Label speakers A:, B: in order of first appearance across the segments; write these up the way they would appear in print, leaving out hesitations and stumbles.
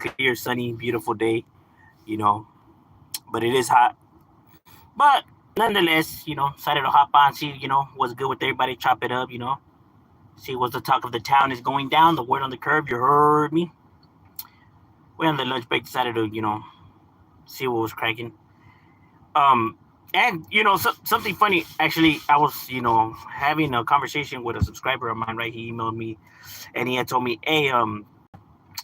A: clear, sunny, beautiful day, you know, but it is hot. But nonetheless, decided to hop on, see, what's good with everybody, chop it up, see what's the talk of the town is going down, the word on the curb, you heard me. We on the lunch break decided to, see what was cracking. Um, and something funny. Actually, I was having a conversation with a subscriber of mine. Right, he emailed me, and he had told me, "Hey,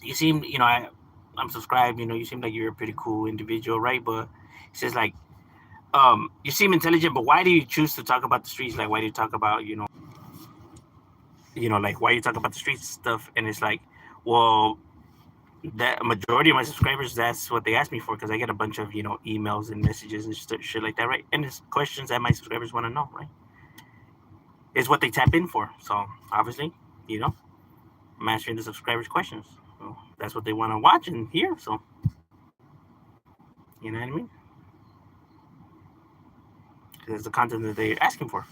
A: you seem, I'm subscribed. You seem like you're a pretty cool individual, right? But he says like, you seem intelligent, but why do you choose to talk about the streets? Like, why do you talk about, like why you talk about the streets stuff?" And it's like, well, that majority of my subscribers, that's what they ask me for, because I get a bunch of emails and messages and shit like that, right? And it's questions that my subscribers want to know, right? It's what they tap in for. So obviously, you know, I'm answering the subscribers' questions. So that's what they want to watch and hear. So you know what I mean? That's the content that they're asking for.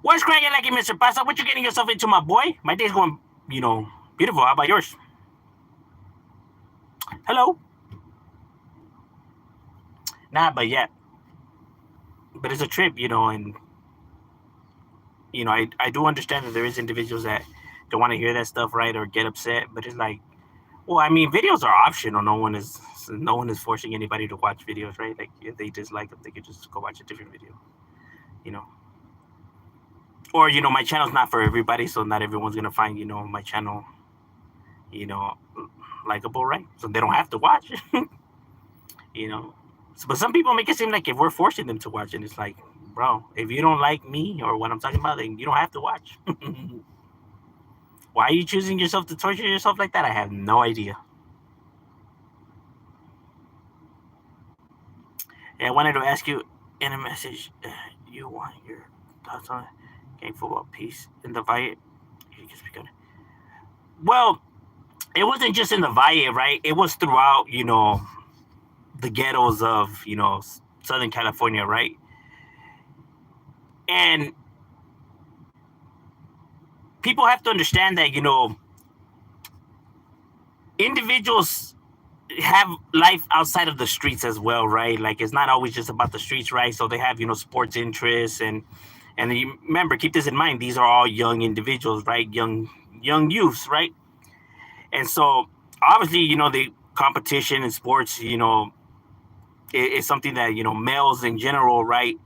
A: What's cracking like it, Mr. Pasa? What you getting yourself into, my boy? My day's going, beautiful. How about yours? Hello? Nah, but yeah. But it's a trip, and I do understand that there is individuals that don't want to hear that stuff, right, or get upset. But it's like, well, I mean, videos are optional. No one is forcing anybody to watch videos, right? Like if they dislike them, they could just go watch a different video, you know. Or my channel's not for everybody, so not everyone's gonna find my channel, you know, likable, right? So they don't have to watch, you know. So, but some people make it seem like if we're forcing them to watch, and it's like, bro, if you don't like me or what I'm talking about, then you don't have to watch. Why are you choosing yourself to torture yourself like that? I have no idea. And I wanted to ask you in a message, you want your thoughts on game football piece in the Valle? You can speak on it. Well, it wasn't just in the Valle, right? It was throughout, the ghettos of, Southern California, right? And people have to understand that, individuals have life outside of the streets as well, right? Like it's not always just about the streets, right? So they have, sports interests, and you remember, keep this in mind, these are all young individuals, right? Young youths, right? And so obviously, the competition in sports, is something that males in general, right,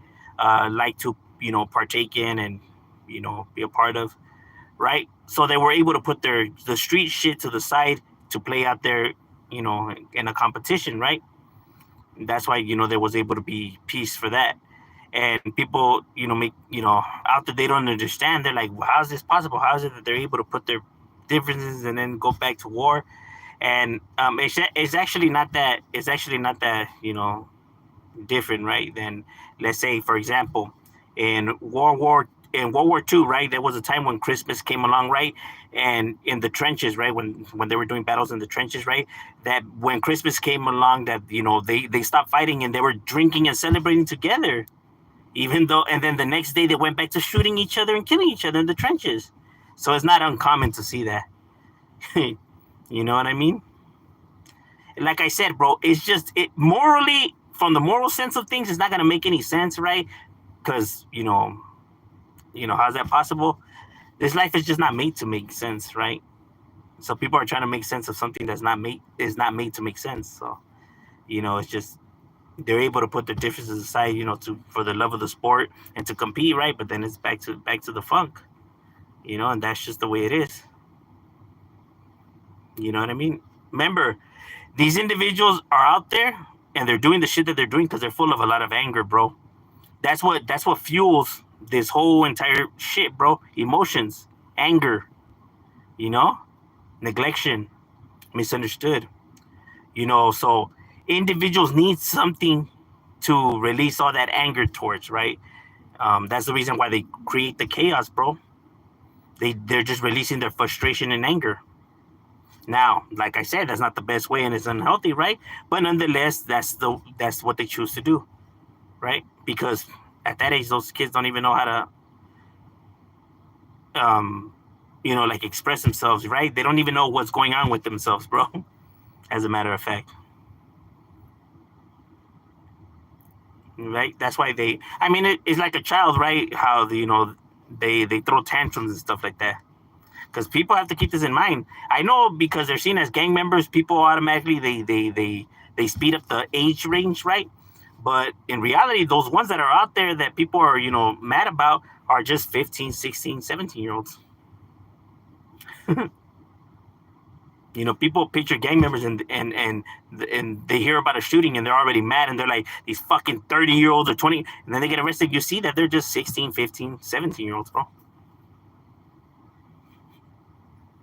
A: like to partake in and be a part of, right? So they were able to put the street shit to the side to play out there, in a competition, right? And that's why there was able to be peace for that. And people make out there, they don't understand. They're like, well, how is this possible? How is it that they're able to put their differences and then go back to war? And it's actually not that. It's actually not that different, right? Than, let's say, for example, in World War II, right? There was a time when Christmas came along, right? And in the trenches, right? When they were doing battles in the trenches, right? That when Christmas came along, that they stopped fighting and they were drinking and celebrating together, even though, and then the next day they went back to shooting each other and killing each other in the trenches. So it's not uncommon to see that. You know what I mean? Like I said, bro, it's just it morally, from the moral sense of things, it's not gonna make any sense, right? Because how's that possible? This life is just not made to make sense, right? So people are trying to make sense of something that's not made to make sense. So it's just they're able to put their differences aside, to for the love of the sport and to compete, right? But then it's back to the funk, and that's just the way it is. You know what I mean? Remember, these individuals are out there and they're doing the shit that they're doing because they're full of a lot of anger, bro. That's what fuels this whole entire shit, bro. Emotions, anger, you know, neglection, misunderstood. So individuals need something to release all that anger towards, right? That's the reason why they create the chaos, bro. They're just releasing their frustration and anger. Now, like I said, that's not the best way and it's unhealthy, right? But nonetheless, that's what they choose to do, right? Because at that age, those kids don't even know how to, like express themselves, right? They don't even know what's going on with themselves, bro. as a matter of fact. Right? That's why they. I mean, it's like a child, right? How they throw tantrums and stuff like that. Because people have to keep this in mind. I know because they're seen as gang members, people automatically they speed up the age range, right? But in reality, those ones that are out there that people are mad about are just 15, 16, 17 year olds. People picture gang members and they hear about a shooting and they're already mad and they're like these fucking 30-year-olds or 20, and then they get arrested. You see that they're just 16, 15, 17-year-olds, bro.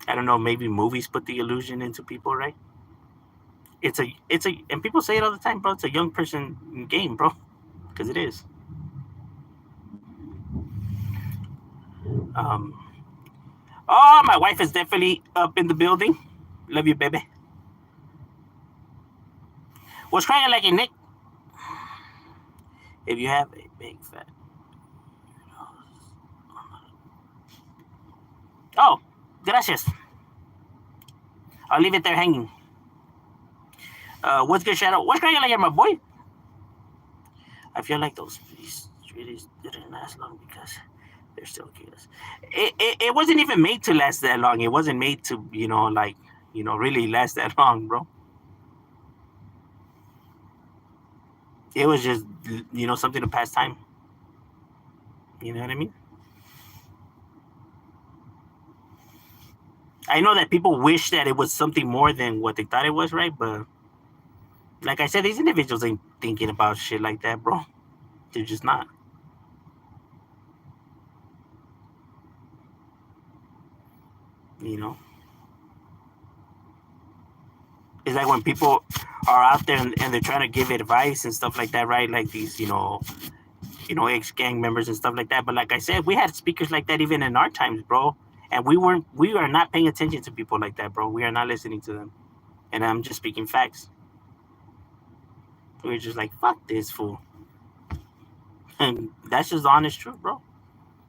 A: I don't know, maybe movies put the illusion into people, right? And people say it all the time, bro. It's a young person game, bro, because it is. Um, oh, my wife is definitely up in the building. Love you, baby. What's crying like a Nick? If you have a big fat. Oh, gracias. I'll leave it there hanging. What's good, Shadow? What's crying like my boy? I feel like those treaties didn't last long because they're still kids. It wasn't even made to last that long. It wasn't made to, really last that long, bro. It was just, something to pass time. You know what I mean? I know that people wish that it was something more than what they thought it was, right? But like I said, these individuals ain't thinking about shit like that, bro. They're just not. You know? It's like when people are out there and they're trying to give advice and stuff like that, right? Like these, ex gang members and stuff like that. But like I said, we had speakers like that even in our times, bro. And we are not paying attention to people like that, bro. We are not listening to them. And I'm just speaking facts. We're just like, fuck this fool. And that's just the honest truth, bro.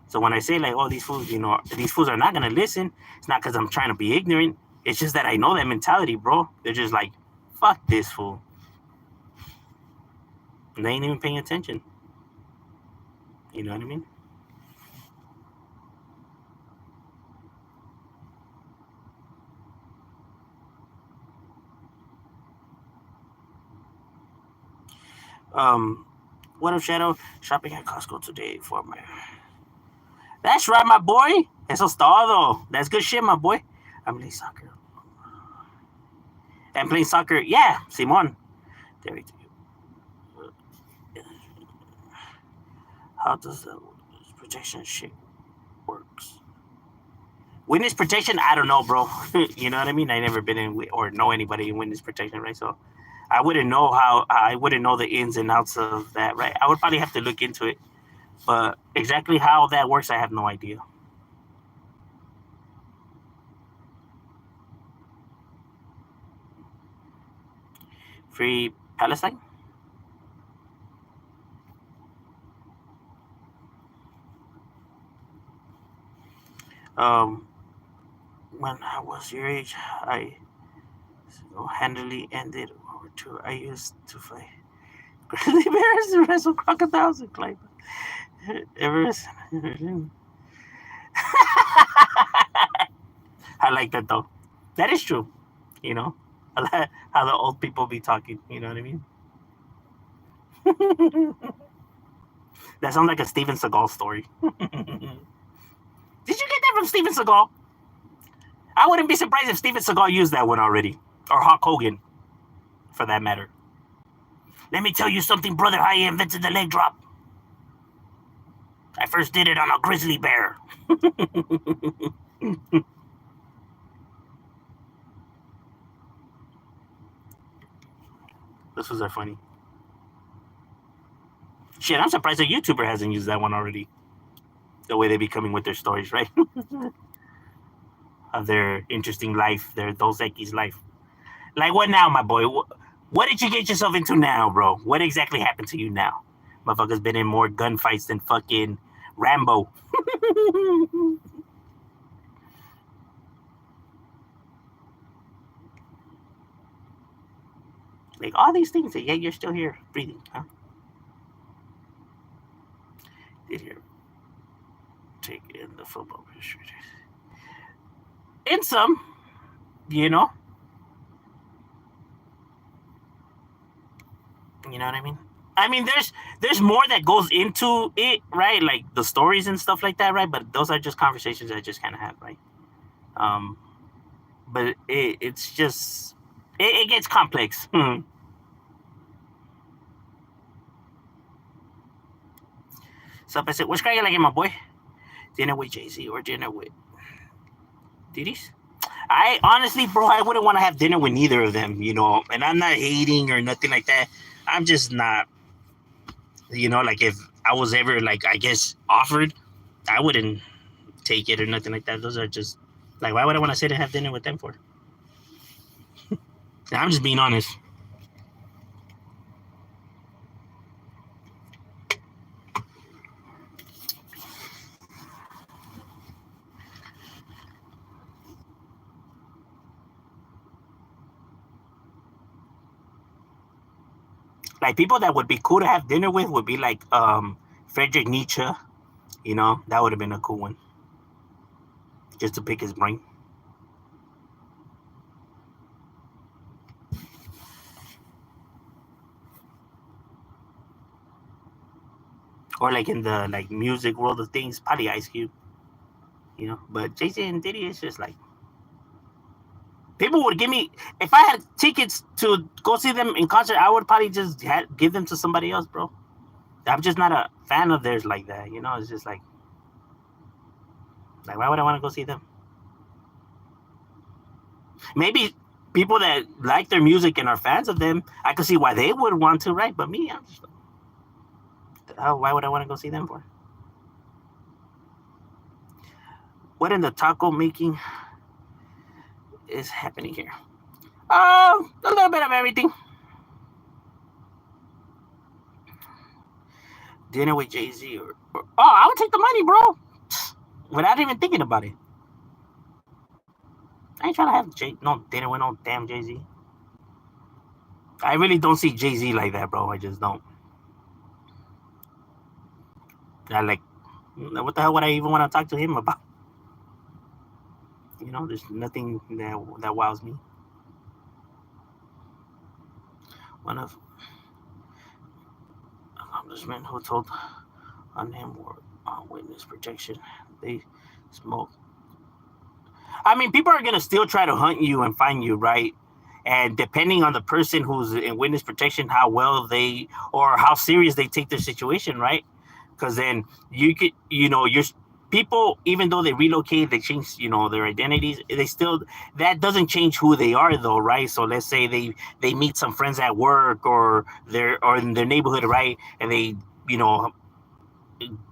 A: So when I say like, oh, these fools are not gonna listen, it's not because I'm trying to be ignorant. It's just that I know that mentality, bro. They're just like, fuck this fool. And they ain't even paying attention. You know what I mean? What up, Shadow? Shopping at Costco today for my. That's right, my boy. Eso es todo. That's good shit, my boy. I'm playing soccer. I'm playing soccer. Yeah, Simon. There we go. How does the protection shit works? Witness protection? I don't know, bro. You know what I mean? I never been in or know anybody in witness protection, right? So I wouldn't know I wouldn't know the ins and outs of that, right? I would probably have to look into it, but exactly how that works, I have no idea. Free Palestine? Um, when I was your age, I handily ended over two. I used to fight grizzly bears and wrestle crocodiles and climb Everest. I like that though. That is true. You know, how the old people be talking. You know what I mean? That sounds like a Steven Seagal story. Did you get that from Steven Seagal? I wouldn't be surprised if Steven Seagal used that one already, or Hulk Hogan, for that matter. Let me tell you something, brother. I invented the leg drop. I first did it on a grizzly bear. This was funny. Shit, I'm surprised a YouTuber hasn't used that one already. The way they be coming with their stories, right? Of their interesting life, their Dos Equis life. Like what now, my boy? What did you get yourself into now, bro? What exactly happened to you now? Motherfucker's been in more gunfights than fucking Rambo. Like all these things, and yet you're still here breathing, huh? Did you take in the football history? In some, you know, you know what I mean. I mean, there's more that goes into it, right? Like the stories and stuff like that, right? But those are just conversations I just kind of have, right? Um, but it's just it gets complex. So I said, "What's cracking like my boy? Dinner with Jay Z or dinner with Diddy's?" I honestly, bro, I wouldn't want to have dinner with neither of them, you know. And I'm not hating or nothing like that. I'm just not, you know, like if I was ever like I guess offered, I wouldn't take it or nothing like that. Those are just like why would I want to sit and have dinner with them for? I'm just being honest. Like people that would be cool to have dinner with would be like Friedrich Nietzsche. You know, that would have been a cool one just to pick his brain. Or like in the like music world of things, probably Ice Cube. You know, but Jay Z and Diddy is just like people would give me if I had tickets to go see them in concert. I would probably just give them to somebody else, bro. I'm just not a fan of theirs like that. You know, it's just like why would I want to go see them? Maybe people that like their music and are fans of them, I could see why they would want to, right? But me, I'm just why would I want to go see them for? What in the taco making is happening here? A little bit of everything. Dinner with Jay Z or I would take the money, bro, without even thinking about it. I ain't trying to have no dinner with no damn Jay Z. I really don't see Jay Z like that, bro. I just don't. I like, what the hell would I even want to talk to him about? You know, there's nothing that wows me. One of accomplishment who told on him or on witness protection, they smoke. I mean, people are gonna still try to hunt you and find you, right? And depending on the person who's in witness protection, how well they or how serious they take their situation, right? Because then you could, you know, your people, even though they relocate, they change, you know, their identities. They still that doesn't change who they are, though, right? So let's say they meet some friends at work or in their neighborhood, right? And they, you know,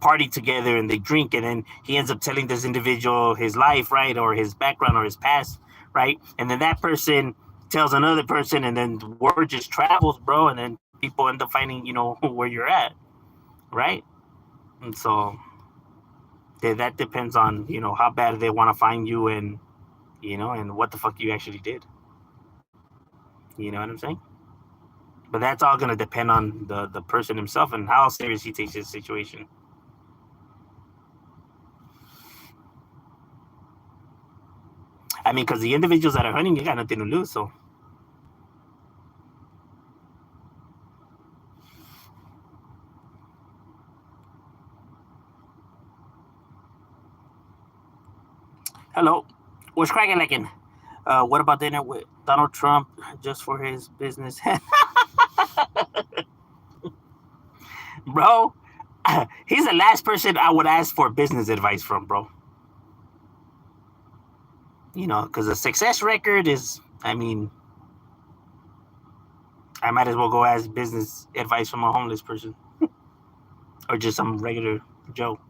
A: party together and they drink, and then he ends up telling this individual his life, right, or his background or his past, right, and then that person tells another person, and then the word just travels, bro, and then people end up finding, you know, where you're at, right? And so that depends on, you know, how bad they want to find you, and you know, and what the fuck you actually did. You know what I'm saying? But that's all gonna depend on the person himself and how serious he takes his situation. I mean, because the individuals that are hunting, you got nothing to lose. So hello, what's cracking like in? What about dinner with Donald Trump just for his business? Bro, he's the last person I would ask for business advice from, bro. You know, because the success record is, I mean, I might as well go ask business advice from a homeless person or just some regular Joe.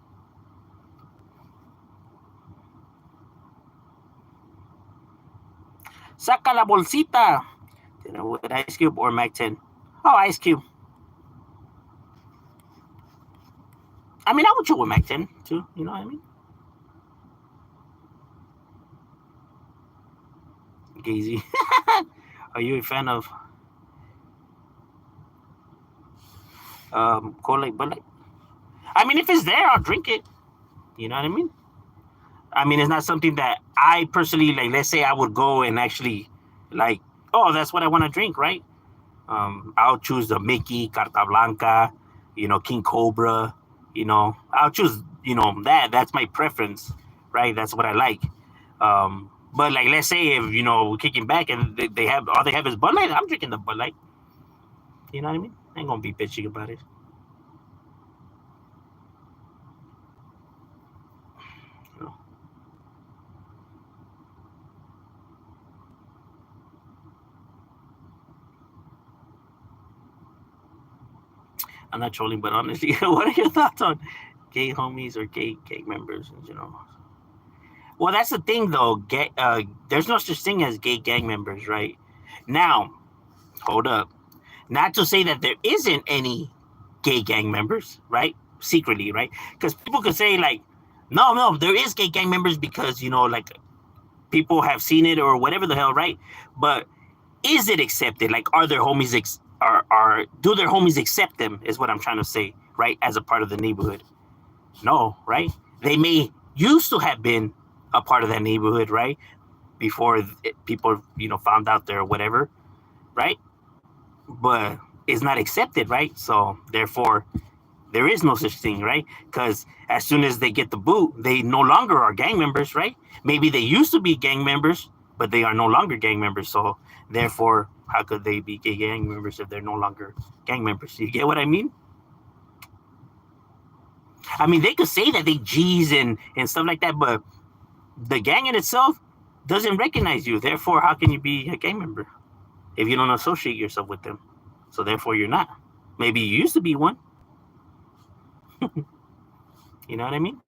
A: Saca la bolsita. Dinner with Ice Cube or Mac 10. Oh, Ice Cube. I mean, I would chill with Mac 10 too. You know what I mean? Gazy. Are you a fan of Cola, but like, I mean, if it's there, I'll drink it. You know what I mean? I mean, it's not something that I personally like. Let's say I would go and actually like, oh, that's what I want to drink, right? I'll choose the Mickey, Carta Blanca, King Cobra. I'll choose, that's my preference, right? That's what I like. But like, let's say if we're kicking back and they have all they have is Bud Light, I'm drinking the Bud Light. You know what I mean? I ain't gonna be bitchy about it. You know? I'm not trolling, but honestly, what are your thoughts on gay homies or gay gang members? Well, that's the thing, though. There's no such thing as gay gang members, right? Now, hold up. Not to say that there isn't any gay gang members, right? Secretly, right? Because people could say like, no, there is gay gang members because like people have seen it or whatever the hell, right? But is it accepted? Like, are their homies are do their homies accept them? Is what I'm trying to say, right? As a part of the neighborhood. No, right? They may used to have been a part of that neighborhood, right? Before people, found out there or whatever, right? But it's not accepted, right? So therefore, there is no such thing, right? Because as soon as they get the boot, they no longer are gang members, right? Maybe they used to be gang members, but they are no longer gang members. So therefore, how could they be gay gang members if they're no longer gang members? You get what I mean? I mean, they could say that they G's and stuff like that, but the gang in itself doesn't recognize you. Therefore, how can you be a gang member if you don't associate yourself with them? So therefore, you're not. Maybe you used to be one. You know what I mean?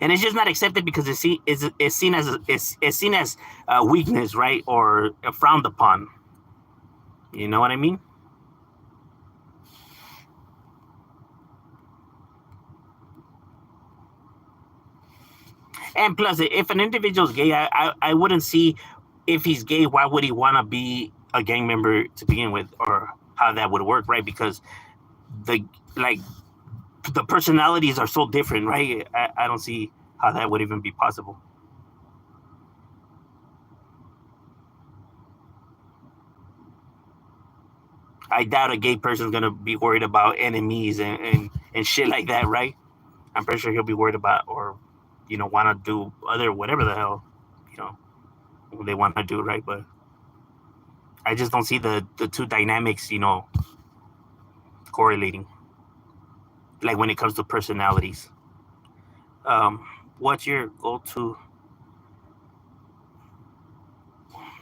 A: And it's just not accepted because it's seen as it's seen as weakness, right, or frowned upon. You know what I mean? And plus, if an individual's gay, I wouldn't see if he's gay. Why would he want to be a gang member to begin with, or how that would work, right? Because the like the personalities are so different, right? I don't see how that would even be possible. I doubt a gay person's gonna be worried about enemies and shit like that, right? I'm pretty sure he'll be worried about or want to do other whatever the hell you know they want to do, right? But I just don't see the two dynamics, correlating. Like when it comes to personalities. What's your go-to?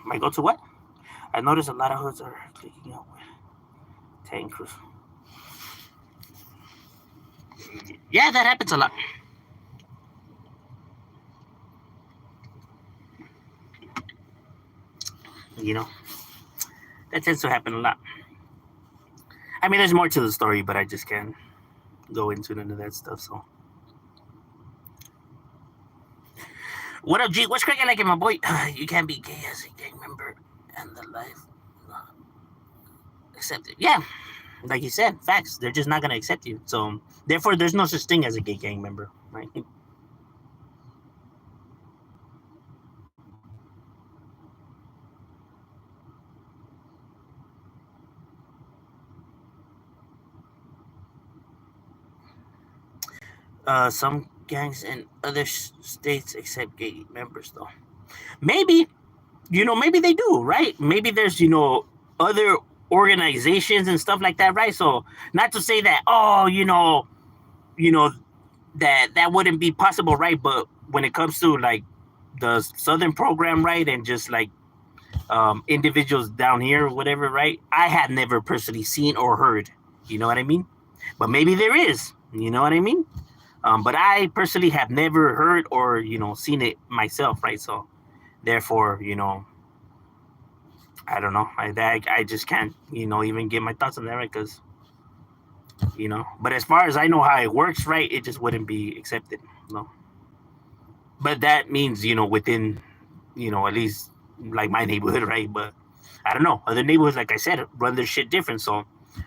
A: My go-to what? I noticed a lot of hoods are clicking out with tankers. Yeah, that happens a lot. You know, that tends to happen a lot. I mean, there's more to the story, but I just can't go into none of that stuff. So, what up, G? What's cracking like it, my boy? You can't be gay as a gang member and the life not accepted. Yeah, like you said, facts. They're just not gonna accept you. So, therefore, there's no such thing as a gay gang member, right? Some gangs in other states accept gay members, though. Maybe, maybe they do, right? Maybe there's, other organizations and stuff like that, right? So, not to say that, oh, you know, that wouldn't be possible, right? But when it comes to like the Southern program, right, and just like individuals down here or whatever, right? I have never personally seen or heard. You know what I mean? But maybe there is. You know what I mean? But I personally have never heard or seen it myself, right? So therefore, I don't know. I just can't even give my thoughts on that, right? Because but as far as I know how it works, right, it just wouldn't be accepted. No, but that means within at least like my neighborhood, right? But I don't know. Other neighborhoods, like I said, run their shit different. So,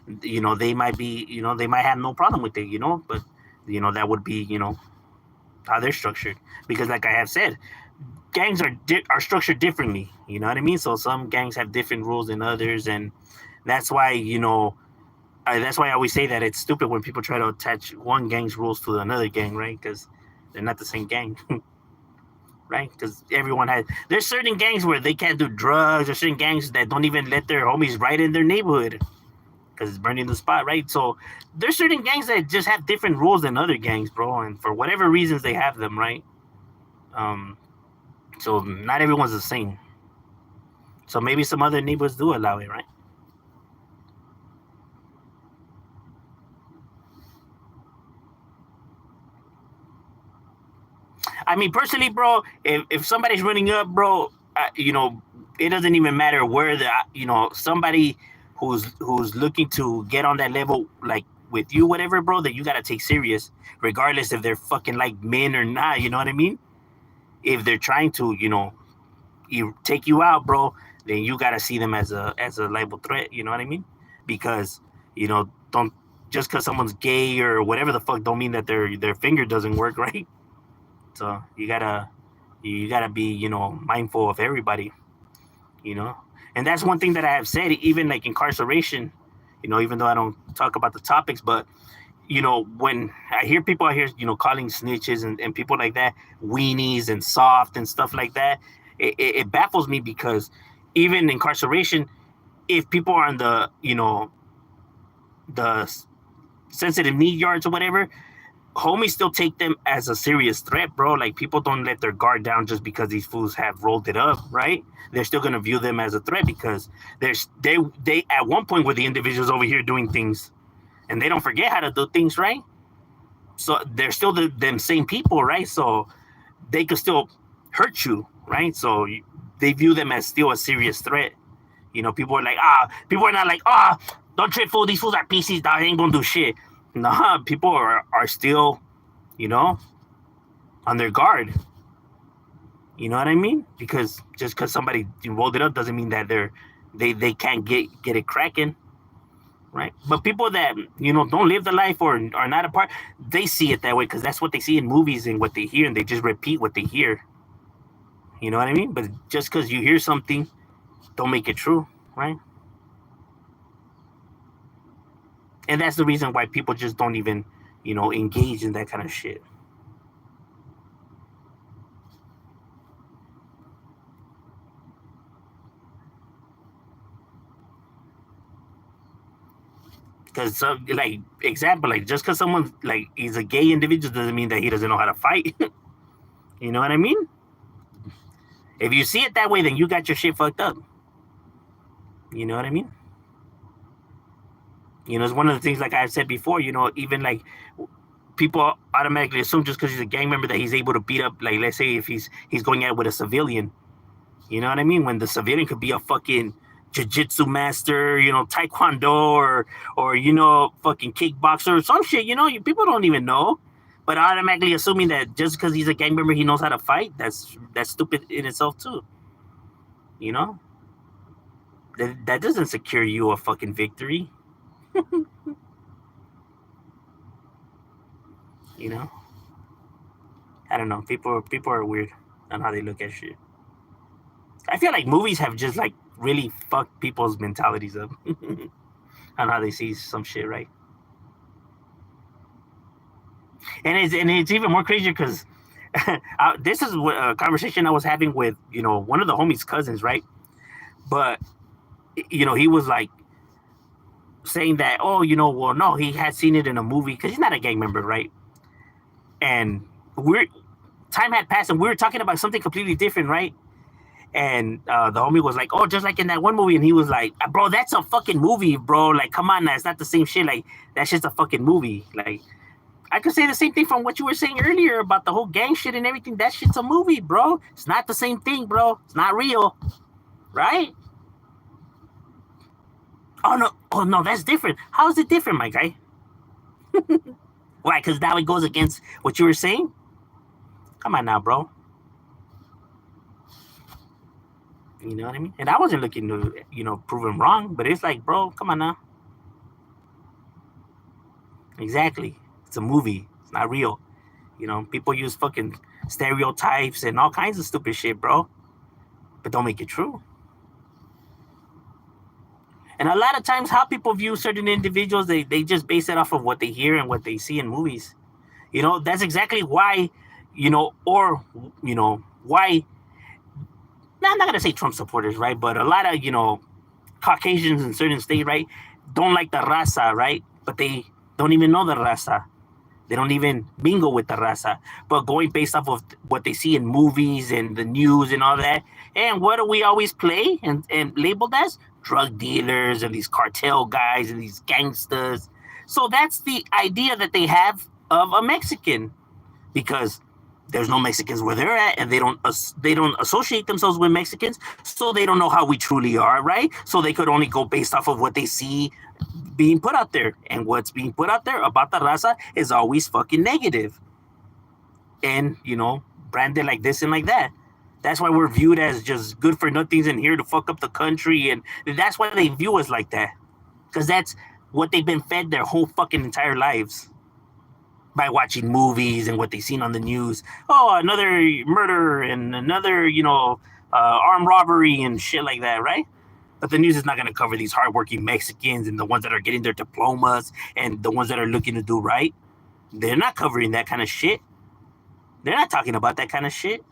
A: they might be, they might have no problem with it, but, that would be, how they're structured. Because, like I have said, gangs are structured differently. You know what I mean? So some gangs have different rules than others, and that's why, that's why I always say that it's stupid when people try to attach one gang's rules to another gang, right? Because they're not the same gang. Right? Because there's certain gangs where they can't do drugs. There's certain gangs that don't even let their homies ride in their neighborhood because it's burning the spot, right? So there's certain gangs that just have different rules than other gangs, bro, and for whatever reasons they have them, right? Um, so not everyone's the same. So maybe some other neighborhoods do allow it, right? I mean, personally, bro, if somebody's running up, bro, it doesn't even matter where somebody who's looking to get on that level, like with you, whatever, bro, that you gotta take serious, regardless if they're fucking like men or not. You know what I mean? If they're trying to, you take you out, bro, then you gotta see them as a liable threat. You know what I mean? Because don't just because someone's gay or whatever the fuck don't mean that their finger doesn't work, right? So you gotta be mindful of everybody, you know. And that's one thing that I have said, even like incarceration, even though I don't talk about the topics, but when I hear people out here, calling snitches and people like that weenies and soft and stuff like that, it baffles me because even incarceration, if people are in the sensitive need yards or whatever, homies still take them as a serious threat, bro. Like people don't let their guard down just because these fools have rolled it up, right? They're still gonna view them as a threat because they at one point were the individuals over here doing things, and they don't forget how to do things, right? So they're still them same people, right? So they could still hurt you, right? So they view them as still a serious threat. People are like, people are not like, don't trip, fool. These fools are PCs, dog. They ain't gonna do shit. Nah, people are still, you know, on their guard. You know what I mean? Because just because somebody rolled it up doesn't mean that they can't get it cracking, right? But people that don't live the life or are not a part, they see it that way because that's what they see in movies and what they hear, and they just repeat what they hear. You know what I mean? But just because you hear something, don't make it true, right? And that's the reason why people just don't even engage in that kind of shit. Because like example, like just because someone like he's a gay individual doesn't mean that he doesn't know how to fight. You know what I mean? If you see it that way, then you got your shit fucked up. You know what I mean? It's one of the things like I've said before. Even like people automatically assume just because he's a gang member that he's able to beat up, like, let's say if he's going at it with a civilian. You know what I mean? When the civilian could be a fucking jiu-jitsu master, taekwondo or fucking kickboxer or some shit. People don't even know, but automatically assuming that just because he's a gang member he knows how to fight, that's stupid in itself too. You know that doesn't secure you a fucking victory. You know, I don't know. People are weird on how they look at shit. I feel like movies have just like really fucked people's mentalities up on how they see some shit, right? And it's even more crazy because this is a conversation I was having with one of the homies' cousins, right? But he was like saying that, oh, well, no, he had seen it in a movie because he's not a gang member, right? And we're time had passed and we were talking about something completely different, right? And the homie was like, "Oh, just like in that one movie," and he was like, "Bro, that's a fucking movie, bro. Like, come on, now, it's not the same shit. Like, that's just a fucking movie. Like, I could say the same thing from what you were saying earlier about the whole gang shit and everything. That shit's a movie, bro. It's not the same thing, bro. It's not real, right? Oh no, that's different. How is it different, my guy? Why? Because now it goes against what you were saying. Come on now, bro. You know what I mean? And I wasn't looking to, prove him wrong, but it's like, bro, come on now. Exactly. It's a movie. It's not real. People use fucking stereotypes and all kinds of stupid shit, bro. But don't make it true. And a lot of times, how people view certain individuals, they just base it off of what they hear and what they see in movies. That's exactly why, why. Now, I'm not gonna say Trump supporters, right? But a lot of Caucasians in certain states, right, don't like the raza, right? But they don't even know the raza. They don't even mingle with the raza. But going based off of what they see in movies and the news and all that. And what do we always play and labeled as? Drug dealers and these cartel guys and these gangsters. So that's the idea that they have of a Mexican, because there's no Mexicans where they're at, and they don't associate themselves with Mexicans, so they don't know how we truly are, right? So they could only go based off of what they see being put out there, and what's being put out there about the raza is always fucking negative, and branded like this and like that. That's why we're viewed as just good for nothings and here to fuck up the country, and that's why they view us like that, because that's what they've been fed their whole fucking entire lives by watching movies and what they've seen on the news. Oh, another murder and another, armed robbery and shit like that, right? But the news is not going to cover these hardworking Mexicans and the ones that are getting their diplomas and the ones that are looking to do right. They're not covering that kind of shit. They're not talking about that kind of shit.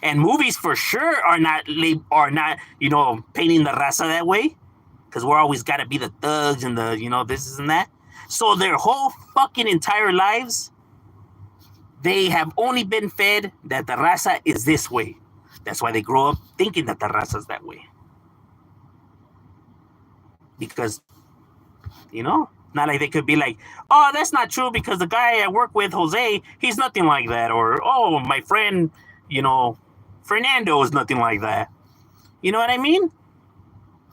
A: And movies for sure are not, painting the raza that way, because we're always got to be the thugs and the, this and that. So their whole fucking entire lives, they have only been fed that the raza is this way. That's why they grow up thinking that the raza is that way. Because, not like they could be like, oh, that's not true because the guy I work with, Jose, he's nothing like that. Or, oh, my friend, Fernando is nothing like that. You know what I mean?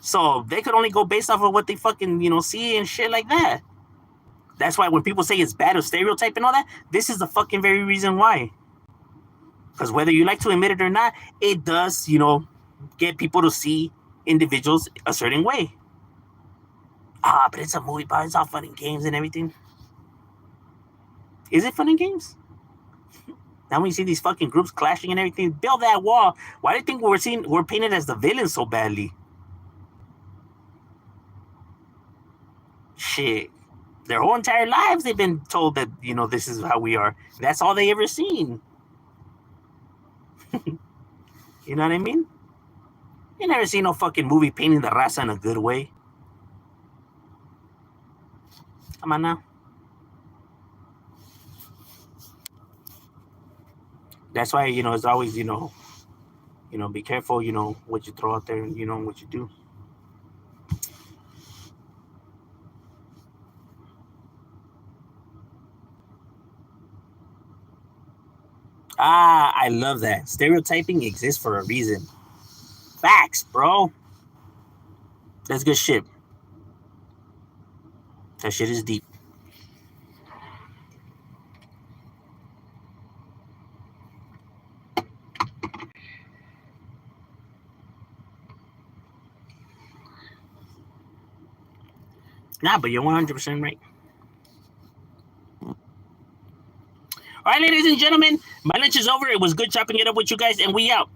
A: So they could only go based off of what they fucking, see and shit like that. That's why when people say it's bad or stereotype and all that, this is the fucking very reason why. Because whether you like to admit it or not, it does, get people to see individuals a certain way. But it's a movie, but it's all fun and games and everything. Is it fun and games? Now when you see these fucking groups clashing and everything, build that wall. Why do you think we're painted as the villains so badly? Shit. Their whole entire lives, they've been told that, this is how we are. That's all they ever seen. You know what I mean? You never seen no fucking movie painting the raza in a good way. Come on now. That's why, it's always, be careful, what you throw out there and, what you do. I love that. Stereotyping exists for a reason. Facts, bro. That's good shit. That shit is deep. Nah, but you're 100% right. All right, ladies and gentlemen, my lunch is over. It was good chopping it up with you guys, and we out.